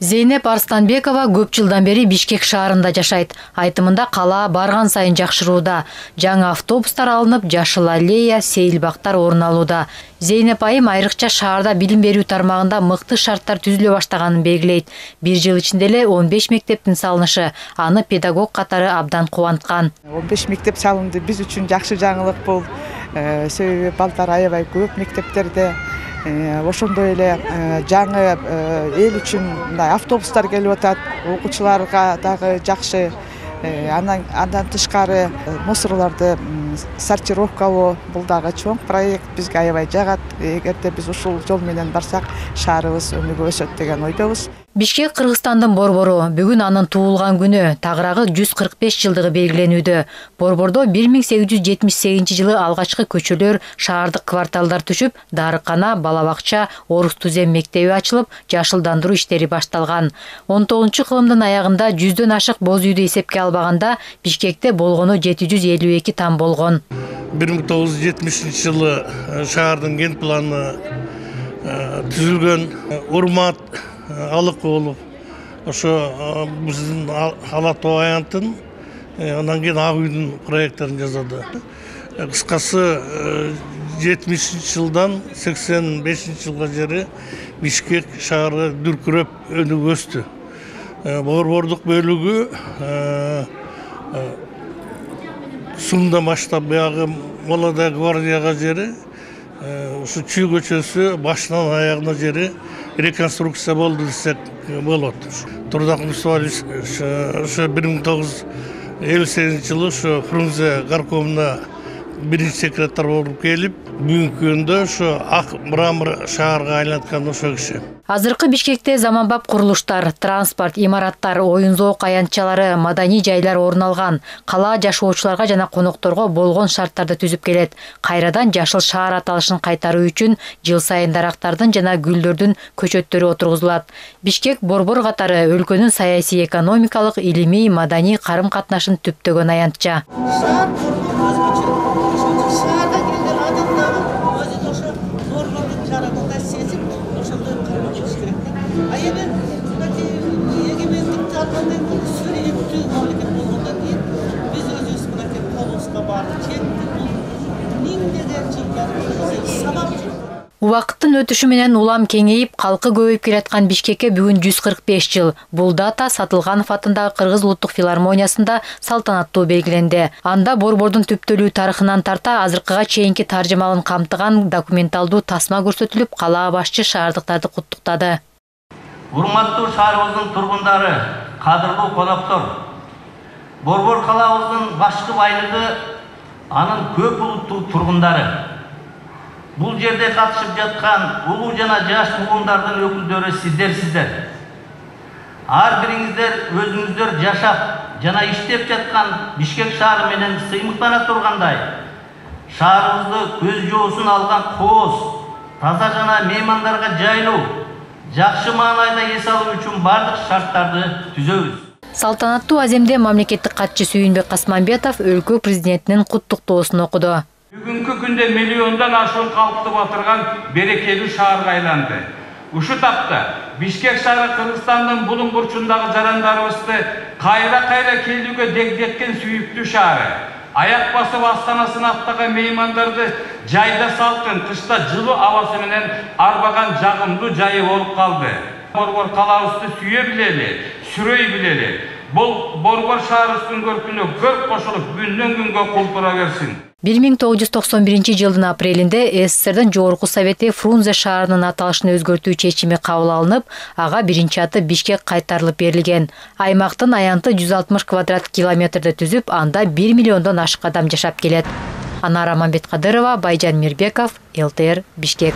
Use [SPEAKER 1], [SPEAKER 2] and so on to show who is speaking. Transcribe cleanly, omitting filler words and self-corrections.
[SPEAKER 1] Зейнеп Арстанбекова көп жылдан бери Бишкек шаарында жашайт. Айтымында кала барган сайын жакшырууда. Жаңы автобустар алынып, жашыл аллея, сейилбактар орун алууда. Зейнеп айым айрыкча шаарда билим берүү тармагында мыкты шарттар түзүлө баштаганын белгилейт. Бир жыл ичинде эле 15 мектептин салынышы аны педагог катары абдан кубанткан.
[SPEAKER 2] 15 мектеп салынды биз үчүн жакшы жаңылык бул. Себеби балдар аябай көп мектептерде ошондой эле жаңы эл үчүн автобустар келип атат, окуучуларга дагы жакшы. Андан тышкары мусорларды сортировкалоо бул дагы чоң проект, бизге аябай жагат. Эгерде биз ушул жол менен барсак, шаарыбыз өнүгүп өсөт деген ойдобуз.
[SPEAKER 1] Бишкек Кыргызстандын борбору. Бүгүн анын туулган күнү, тагыраагы 145 жылдыгы белгиленүүдө. Борбордо 1878 жылы алгачкы көчөлөр, шаардык кварталдар түшүп, дарыкана, бала бакча, орус түзем мектеби ачылып, жашылдандыруу иштери башталган. 19-кылымдын аягында 100дөн ашык боз үйдү эсепке албаганда, Бишкекте болгону 752 там болгон.
[SPEAKER 3] 1970 жылы шаардын ген планы түзүлгөн, урмат алык болуп, ошо биздин Ала Тоо аянтын, андан кийин Ак үйдүн проекттин жасады. Кыскасы 70 жылдан 85 жылга жери Бишкек шаары дүркүрөп өнүгүп өстү. Борбордук бөлүгү Сумдан баштап баягы Молодая гвардияга жери ушу Чүй көчөсү башынан аягына жери реконструкция болду десек болот. Турдак Мусабалич ошо 1958 жылы ошо Фрунзе горкомуна биринчи секретарь болуп келип, бүгүнкү күндө ошо ак мрамор шаарга айланткан ошо киши.
[SPEAKER 1] Азыркы Бишкекте заманбап курулуштар, транспорт, имараттар, оюн-зоок аянтчалары, маданий жайлар орун алган. Кала жашоочуларга жана конокторго болгон шарттарды түзүп келет. Кайрадан жашыл шаар аталышын кайтаруу үчүн жыл сайын дарактардын жана гүлдөрдүн көчөттөрү отургузулат. Бишкек борбор катары өлкөнүн саясий, экономикалык, илимий, маданий карым-катнашын түптөгөн аянтча. Убакыттын өтүшү менен улам кеңейип, калкы көбөйүп келаткан Бишкекке бүгүн 145 жыл. Бул дата Сатылганов атындагы Кыргыз улуттук филармониясында салтанаттуу белгиленди. Анда борбордун түптөлүү тарыхынан тарта азыркыга чейинки таржымалын камтыган документалдуу тасма көрсөтүлүп, калаа башчы шаардыктарды куттуктады.
[SPEAKER 4] Урматтуу шаарыбыздын тургундары, кадырлуу коноктор, борбор калаабыздын башкы байлыгы анын көп улуттуу тургундары. Бул жерде катышып жаткан улуу жана жаш муундардын өкүлдөрү сиздер. Ар бириңиздер өзүңүздөр жашап жана иштеп жаткан Бишкек шаары менен сыймыктана тургандай, шаарыбызды көз жоосун алган кооз, таза жана меймандарга жайлуу, жакшы маанайда эс алуу үчүн бардык шарттарды түзөбүз.
[SPEAKER 1] Салтанаттуу аземде мамлекеттик катчы Сүйүнбек Касманбетов өлкө президентинин куттуктоосун окуду.
[SPEAKER 5] Бүгүнкү күндө миллиондон ашуун калкты батырган берекелүү шаарга айланды. Ушу тапта Бишкек шаары Кыргызстандын булуң бурчундагы жарандарыбызды кайра келүүгө дегдеткен сүйүктүү шаары. Аяк басып астанасына аттаган меймандарды жайда салкын, кышта жылуу абасы менен арбаган жагымдуу жайы болуп калды. Борбор калаабызды сүйө билели, сүрөй билели. Бул борбор шаарыбыздын көркүнө көрк кошулуп, күндөн күнгө култура берсин.
[SPEAKER 1] 1991 жылдын апрелинде СССРдин Жогорку Совети Фрунзе шаарынын аталышын өзгөртүү чечими кабыл алынып, ага биринчи аты Бишкек кайтарылып берилген. Аймактын аянты 160 квадрат километрди түзүп, анда 1 миллиондон ашык адам жашап келет. Анара Мамбеткадырова, Байжан Мирбеков, ЛТР, Бишкек.